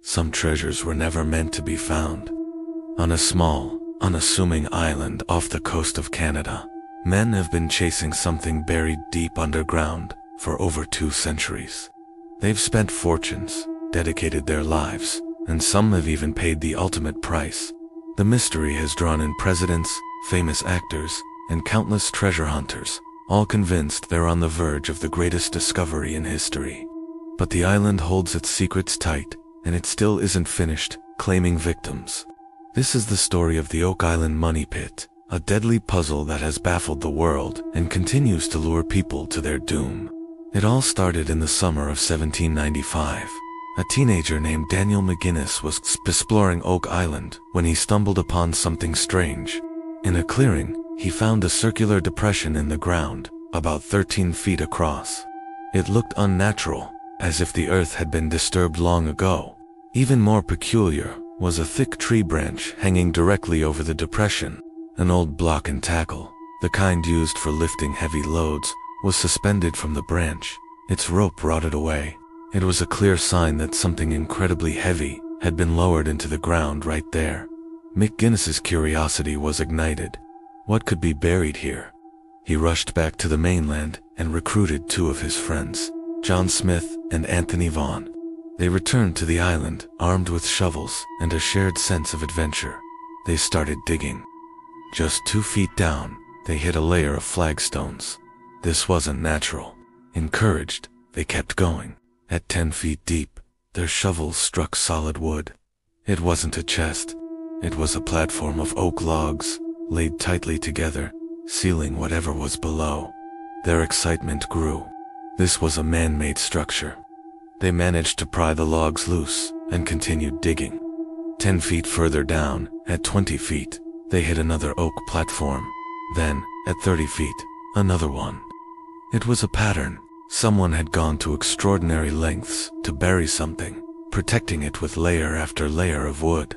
some treasures were never meant to be found. On a small, unassuming island off the coast of Canada, men have been chasing something buried deep underground for over 2 centuries. They've spent fortunes, dedicated their lives, and some have even paid the ultimate price. The mystery has drawn in presidents, famous actors, and countless treasure hunters, all convinced they're on the verge of the greatest discovery in history. But the island holds its secrets tight, and it still isn't finished, claiming victims. This is the story of the Oak Island Money Pit, a deadly puzzle that has baffled the world and continues to lure people to their doom. It all started in the summer of 1795. A teenager named Daniel McGinnis was exploring Oak Island when he stumbled upon something strange. In a clearing, he found a circular depression in the ground, about 13 feet across. It looked unnatural, as if the earth had been disturbed long ago. Even more peculiar was a thick tree branch hanging directly over the depression. An old block and tackle, the kind used for lifting heavy loads, was suspended from the branch. Its rope rotted away. It was a clear sign that something incredibly heavy had been lowered into the ground right there. McGinnis's curiosity was ignited. What could be buried here? He rushed back to the mainland and recruited 2 of his friends, John Smith and Anthony Vaughan. They returned to the island, armed with shovels and a shared sense of adventure. They started digging. Just 2 feet down, they hit a layer of flagstones. This wasn't natural. Encouraged, they kept going. At 10 feet deep, their shovels struck solid wood. It wasn't a chest. It was a platform of oak logs, laid tightly together, sealing whatever was below. Their excitement grew. This was a man-made structure. They managed to pry the logs loose and continued digging. 10 feet further down, at 20 feet, they hit another oak platform. Then, at 30 feet, another one. It was a pattern. Someone had gone to extraordinary lengths to bury something, protecting it with layer after layer of wood.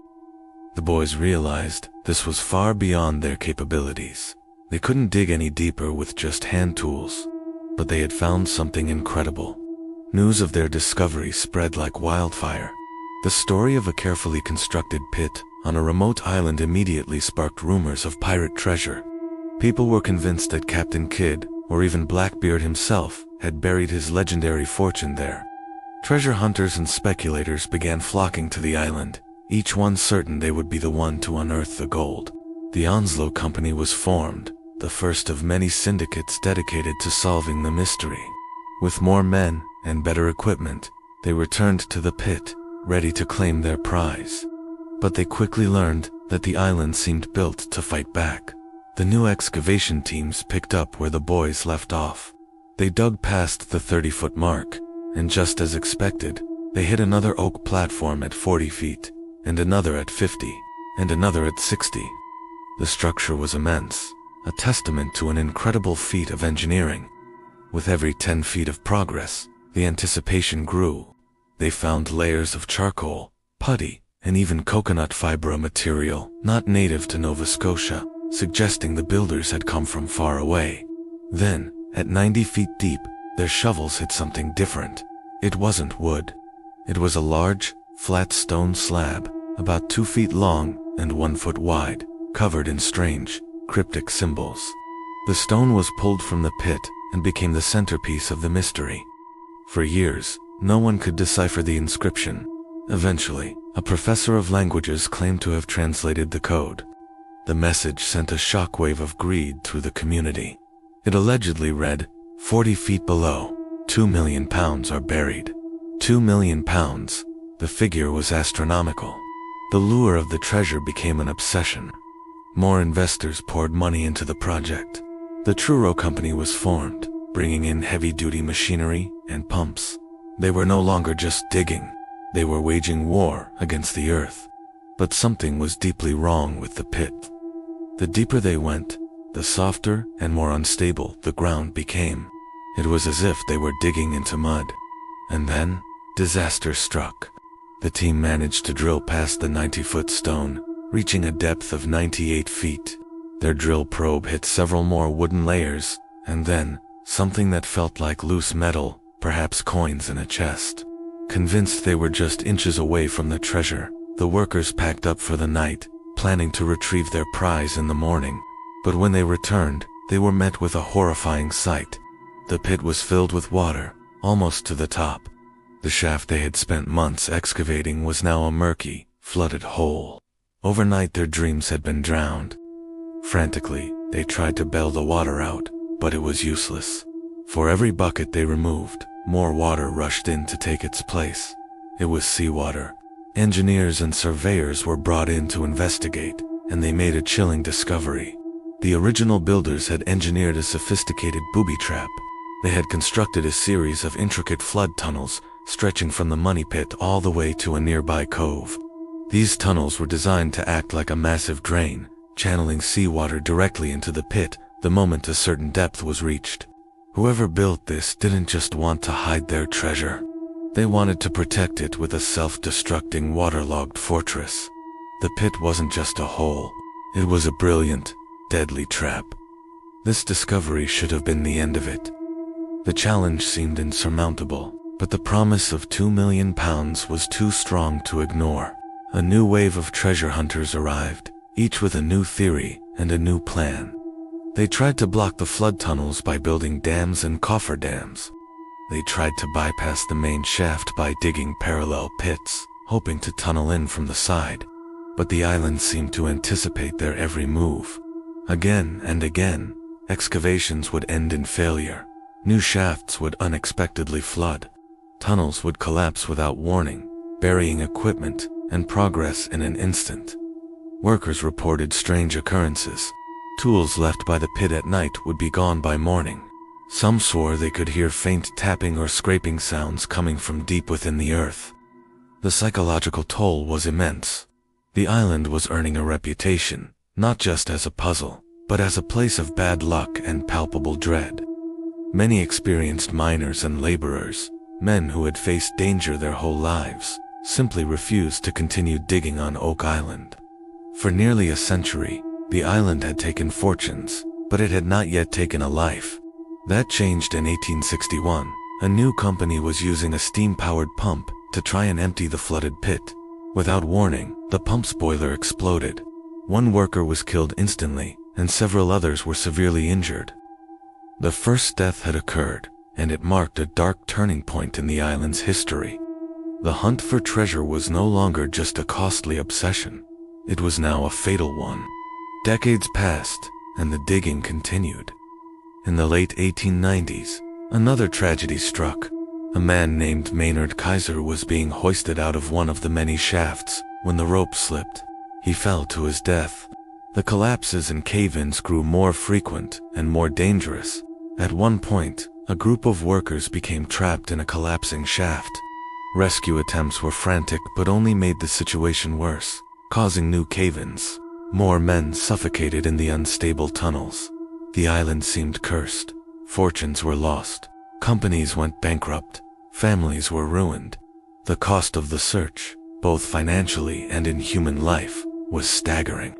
The boys realized this was far beyond their capabilities. They couldn't dig any deeper with just hand tools, but they had found something incredible. News of their discovery spread like wildfire. The story of a carefully constructed pit on a remote island immediately sparked rumors of pirate treasure. People were convinced that Captain Kidd, or even Blackbeard himself, had buried his legendary fortune there. Treasure hunters and speculators began flocking to the island, each one certain they would be the one to unearth the gold. The Onslow Company was formed, the first of many syndicates dedicated to solving the mystery. With more men and better equipment, they returned to the pit, ready to claim their prize. But they quickly learned that the island seemed built to fight back. The new excavation teams picked up where the boys left off. They dug past the 30-foot mark, and just as expected, they hit another oak platform at 40 feet, and another at 50, and another at 60. The structure was immense, a testament to an incredible feat of engineering. With every 10 feet of progress, the anticipation grew. They found layers of charcoal, putty, and even coconut fiber material not native to Nova Scotia, suggesting the builders had come from far away. Then, at 90 feet deep, their shovels hit something different. It wasn't wood. It was a large, flat stone slab, about 2 feet long and 1 foot wide, covered in strange, cryptic symbols. The stone was pulled from the pit and became the centerpiece of the mystery. For years, no one could decipher the inscription. Eventually, a professor of languages claimed to have translated the code. The message sent a shockwave of greed through the community. It allegedly read, 40 feet below, 2 million pounds are buried. 2 million pounds. The figure was astronomical. The lure of the treasure became an obsession. More investors poured money into the project. The Truro Company was formed, bringing in heavy-duty machinery and pumps. They were no longer just digging. They were waging war against the earth. But something was deeply wrong with the pit. The deeper they went, the softer and more unstable the ground became. It was as if they were digging into mud. And then, disaster struck. The team managed to drill past the 90-foot stone, reaching a depth of 98 feet. Their drill probe hit several more wooden layers, and then, something that felt like loose metal, perhaps coins in a chest. Convinced they were just inches away from the treasure, the workers packed up for the night, planning to retrieve their prize in the morning. But when they returned, they were met with a horrifying sight. The pit was filled with water, almost to the top. The shaft they had spent months excavating was now a murky, flooded hole. Overnight their dreams had been drowned. Frantically, they tried to bail the water out, but it was useless. For every bucket they removed, more water rushed in to take its place. It was seawater. Engineers and surveyors were brought in to investigate, and they made a chilling discovery. The original builders had engineered a sophisticated booby trap. They had constructed a series of intricate flood tunnels, stretching from the money pit all the way to a nearby cove. These tunnels were designed to act like a massive drain, channeling seawater directly into the pit the moment a certain depth was reached. Whoever built this didn't just want to hide their treasure. They wanted to protect it with a self-destructing waterlogged fortress. The pit wasn't just a hole. It was a brilliant, deadly trap. This discovery should have been the end of it. The challenge seemed insurmountable, but the promise of £2 million was too strong to ignore. A new wave of treasure hunters arrived, each with a new theory and a new plan. They tried to block the flood tunnels by building dams and cofferdams. They tried to bypass the main shaft by digging parallel pits, hoping to tunnel in from the side. But the island seemed to anticipate their every move. Again and again, excavations would end in failure. New shafts would unexpectedly flood. Tunnels would collapse without warning, burying equipment and progress in an instant. Workers reported strange occurrences. Tools left by the pit at night would be gone by morning. Some swore they could hear faint tapping or scraping sounds coming from deep within the earth. The psychological toll was immense. The island was earning a reputation, not just as a puzzle, but as a place of bad luck and palpable dread. Many experienced miners and laborers, men who had faced danger their whole lives, simply refused to continue digging on Oak Island. For nearly a century, the island had taken fortunes, but it had not yet taken a life. That changed in 1861. A new company was using a steam-powered pump to try and empty the flooded pit. Without warning, the pump's boiler exploded. One worker was killed instantly, and several others were severely injured. The first death had occurred, and it marked a dark turning point in the island's history. The hunt for treasure was no longer just a costly obsession. It was now a fatal one. Decades passed, and the digging continued. In the late 1890s, another tragedy struck. A man named Maynard Kaiser was being hoisted out of one of the many shafts when the rope slipped. He fell to his death. The collapses and cave-ins grew more frequent and more dangerous. At one point, a group of workers became trapped in a collapsing shaft. Rescue attempts were frantic but only made the situation worse, causing new cave-ins. More men suffocated in the unstable tunnels. The island seemed cursed. Fortunes were lost. Companies went bankrupt. Families were ruined. The cost of the search, both financially and in human life, was staggering.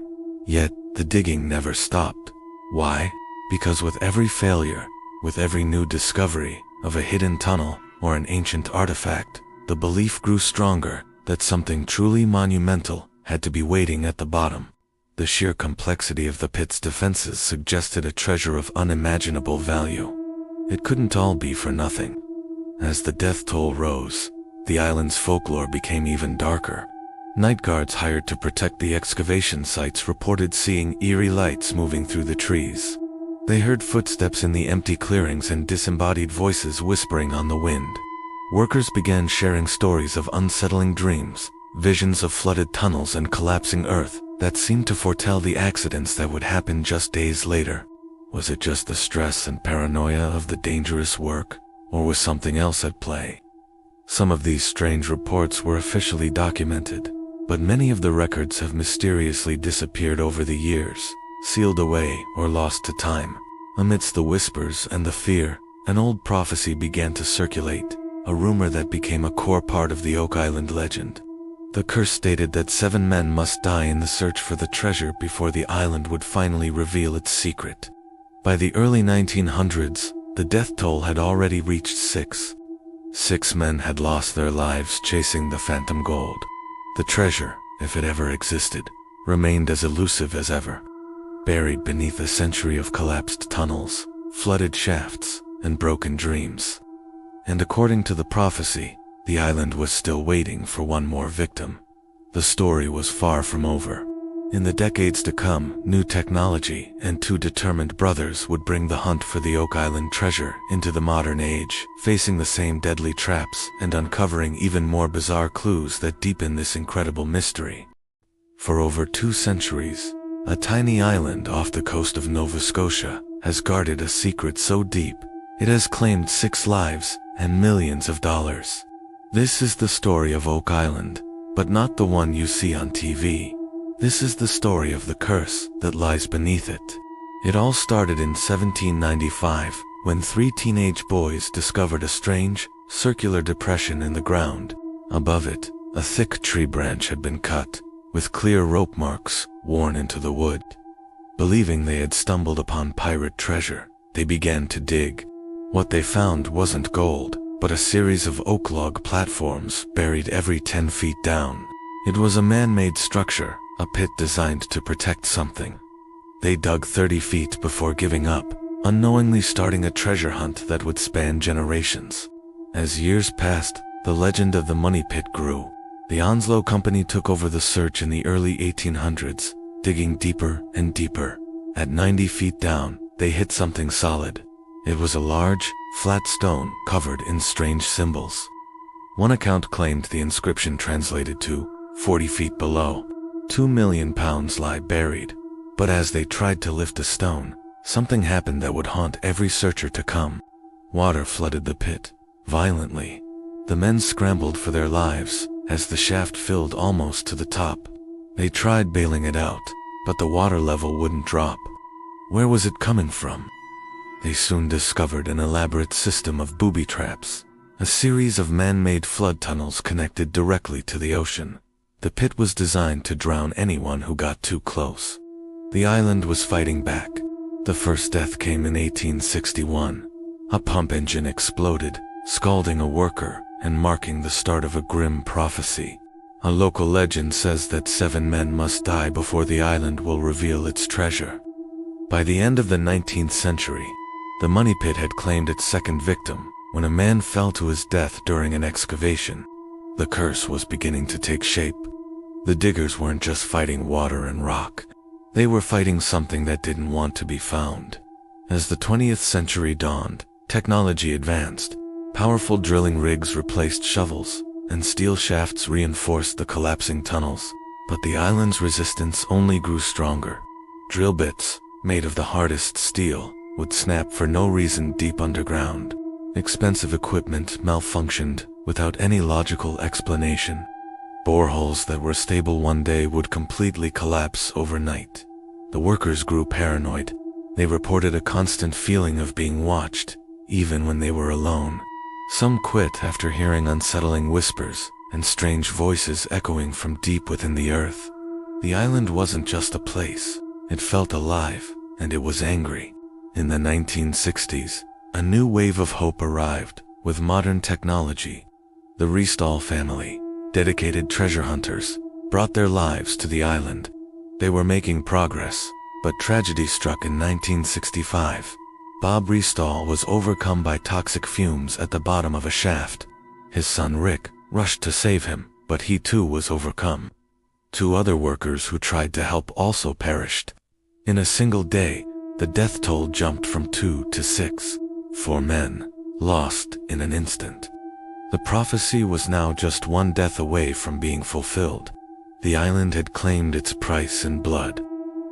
Yet, the digging never stopped. Why? Because with every failure, with every new discovery of a hidden tunnel or an ancient artifact, the belief grew stronger that something truly monumental had to be waiting at the bottom. The sheer complexity of the pit's defenses suggested a treasure of unimaginable value. It couldn't all be for nothing. As the death toll rose, the island's folklore became even darker. Night guards hired to protect the excavation sites reported seeing eerie lights moving through the trees. They heard footsteps in the empty clearings and disembodied voices whispering on the wind. Workers began sharing stories of unsettling dreams, visions of flooded tunnels and collapsing earth that seemed to foretell the accidents that would happen just days later. Was it just the stress and paranoia of the dangerous work, or was something else at play? Some of these strange reports were officially documented, but many of the records have mysteriously disappeared over the years, sealed away or lost to time. Amidst the whispers and the fear, an old prophecy began to circulate, a rumor that became a core part of the Oak Island legend. The curse stated that 7 men must die in the search for the treasure before the island would finally reveal its secret. By the early 1900s, the death toll had already reached 6. 6 men had lost their lives chasing the phantom gold. The treasure, if it ever existed, remained as elusive as ever, buried beneath a century of collapsed tunnels, flooded shafts, and broken dreams. And according to the prophecy, the island was still waiting for one more victim. The story was far from over. In the decades to come, new technology and 2 determined brothers would bring the hunt for the Oak Island treasure into the modern age, facing the same deadly traps and uncovering even more bizarre clues that deepen this incredible mystery. For over 2 centuries, a tiny island off the coast of Nova Scotia has guarded a secret so deep, it has claimed 6 lives and millions of dollars. This is the story of Oak Island, but not the one you see on TV. This is the story of the curse that lies beneath it. It all started in 1795, when 3 teenage boys discovered a strange, circular depression in the ground. Above it, a thick tree branch had been cut, with clear rope marks worn into the wood. Believing they had stumbled upon pirate treasure, they began to dig. What they found wasn't gold, but a series of oak log platforms buried every 10 feet down. It was a man-made structure, a pit designed to protect something. They dug 30 feet before giving up, unknowingly starting a treasure hunt that would span generations. As years passed, the legend of the money pit grew. The Onslow Company took over the search in the early 1800s, digging deeper and deeper. At 90 feet down, they hit something solid. It was a large, flat stone covered in strange symbols. One account claimed the inscription translated to, 40 feet below, 2 million pounds lie buried. But as they tried to lift the stone, something happened that would haunt every searcher to come. Water flooded the pit, violently. The men scrambled for their lives, as the shaft filled almost to the top. They tried bailing it out, but the water level wouldn't drop. Where was it coming from? They soon discovered an elaborate system of booby traps, a series of man-made flood tunnels connected directly to the ocean. The pit was designed to drown anyone who got too close. The island was fighting back. The first death came in 1861. A pump engine exploded, scalding a worker and marking the start of a grim prophecy. A local legend says that 7 men must die before the island will reveal its treasure. By the end of the 19th century, the money pit had claimed its second victim when a man fell to his death during an excavation. The curse was beginning to take shape. The diggers weren't just fighting water and rock. They were fighting something that didn't want to be found. As the 20th century dawned, technology advanced. Powerful drilling rigs replaced shovels, and steel shafts reinforced the collapsing tunnels. But the island's resistance only grew stronger. Drill bits, made of the hardest steel, would snap for no reason deep underground. Expensive equipment malfunctioned without any logical explanation. Boreholes that were stable one day would completely collapse overnight. The workers grew paranoid. They reported a constant feeling of being watched, even when they were alone. Some quit after hearing unsettling whispers and strange voices echoing from deep within the earth. The island wasn't just a place. It felt alive, and it was angry. In the 1960s, a new wave of hope arrived with modern technology. The Restall family, dedicated treasure hunters, brought their lives to the island. They were making progress, but tragedy struck in 1965. Bob Restall was overcome by toxic fumes at the bottom of a shaft. His son Rick rushed to save him, but he too was overcome. 2 other workers who tried to help also perished. In a single day, the death toll jumped from 2 to 6. 4 men, lost in an instant. The prophecy was now just one death away from being fulfilled. The island had claimed its price in blood.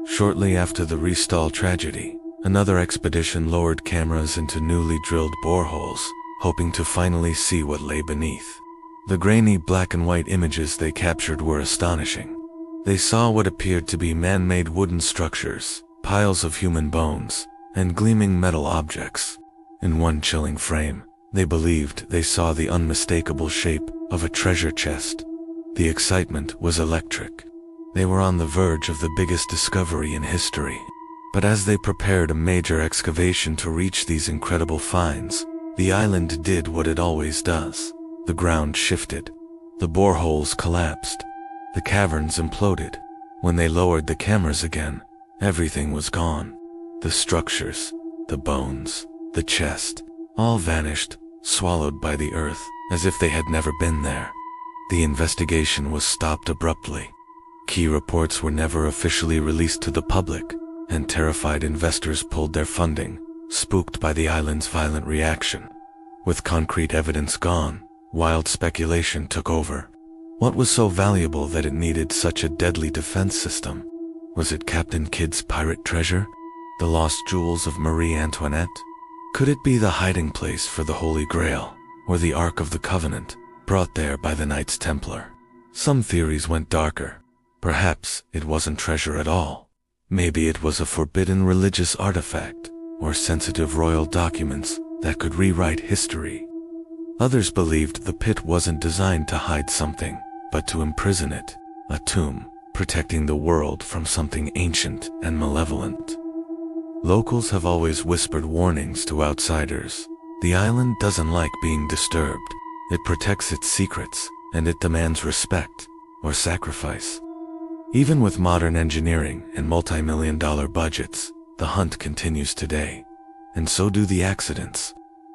Shortly after the Restall tragedy, another expedition lowered cameras into newly drilled boreholes, hoping to finally see what lay beneath. The grainy black and white images they captured were astonishing. They saw what appeared to be man-made wooden structures, piles of human bones, and gleaming metal objects. In one chilling frame, they believed they saw the unmistakable shape of a treasure chest. The excitement was electric. They were on the verge of the biggest discovery in history. But as they prepared a major excavation to reach these incredible finds, The island did what it always does. The ground shifted. The boreholes collapsed. The caverns imploded. When they lowered the cameras again, everything was gone. The structures, the bones, the chest, all vanished, swallowed by the earth, as if they had never been there. The investigation was stopped abruptly. Key reports were never officially released to the public, and terrified investors pulled their funding, spooked by the island's violent reaction. With concrete evidence gone, wild speculation took over. What was so valuable that it needed such a deadly defense system? Was it Captain Kidd's pirate treasure? The lost jewels of Marie Antoinette? Could it be the hiding place for the Holy Grail, or the Ark of the Covenant, brought there by the Knights Templar? Some theories went darker. Perhaps it wasn't treasure at all. Maybe it was a forbidden religious artifact, or sensitive royal documents that could rewrite history. Others believed the pit wasn't designed to hide something, but to imprison it, a tomb, protecting the world from something ancient and malevolent. Locals have always whispered warnings to outsiders. The island doesn't like being disturbed. It protects its secrets, and it demands respect, or sacrifice. Even with modern engineering and multi-million-dollar budgets, the hunt continues today. And so do the accidents.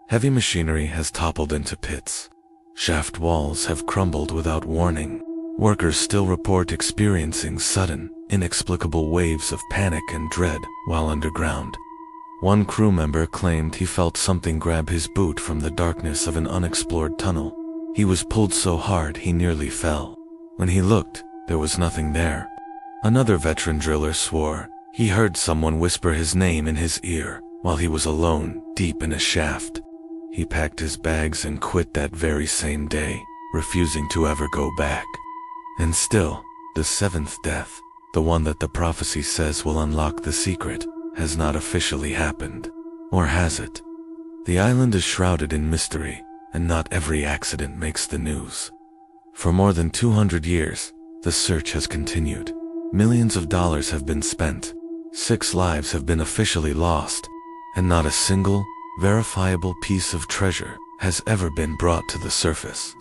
Heavy machinery has toppled into pits. Shaft walls have crumbled without warning. Workers still report experiencing sudden, inexplicable waves of panic and dread while underground. One crew member claimed he felt something grab his boot from the darkness of an unexplored tunnel. He was pulled so hard he nearly fell. When he looked, there was nothing there. Another veteran driller swore he heard someone whisper his name in his ear while he was alone deep in a shaft. He packed his bags and quit that very same day, refusing to ever go back. And still, the seventh death, the one that the prophecy says will unlock the secret, has not officially happened. Or has it? The island is shrouded in mystery, and not every accident makes the news. For more than 200 years, the search has continued. Millions of dollars have been spent. 6 lives have been officially lost, and not a single, verifiable piece of treasure has ever been brought to the surface.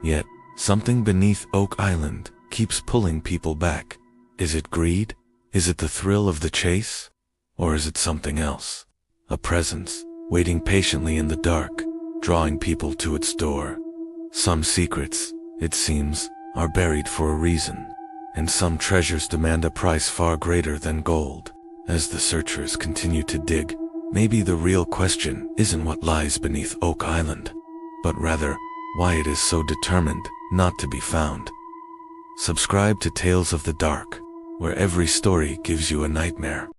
Yet, something beneath Oak Island keeps pulling people back. Is it greed? Is it the thrill of the chase? Or is it something else? A presence, waiting patiently in the dark, drawing people to its door. Some secrets, it seems, are buried for a reason, and some treasures demand a price far greater than gold. As the searchers continue to dig, maybe the real question isn't what lies beneath Oak Island, but rather why it is so determined not to be found. Subscribe to Tales of the Dark, where every story gives you a nightmare.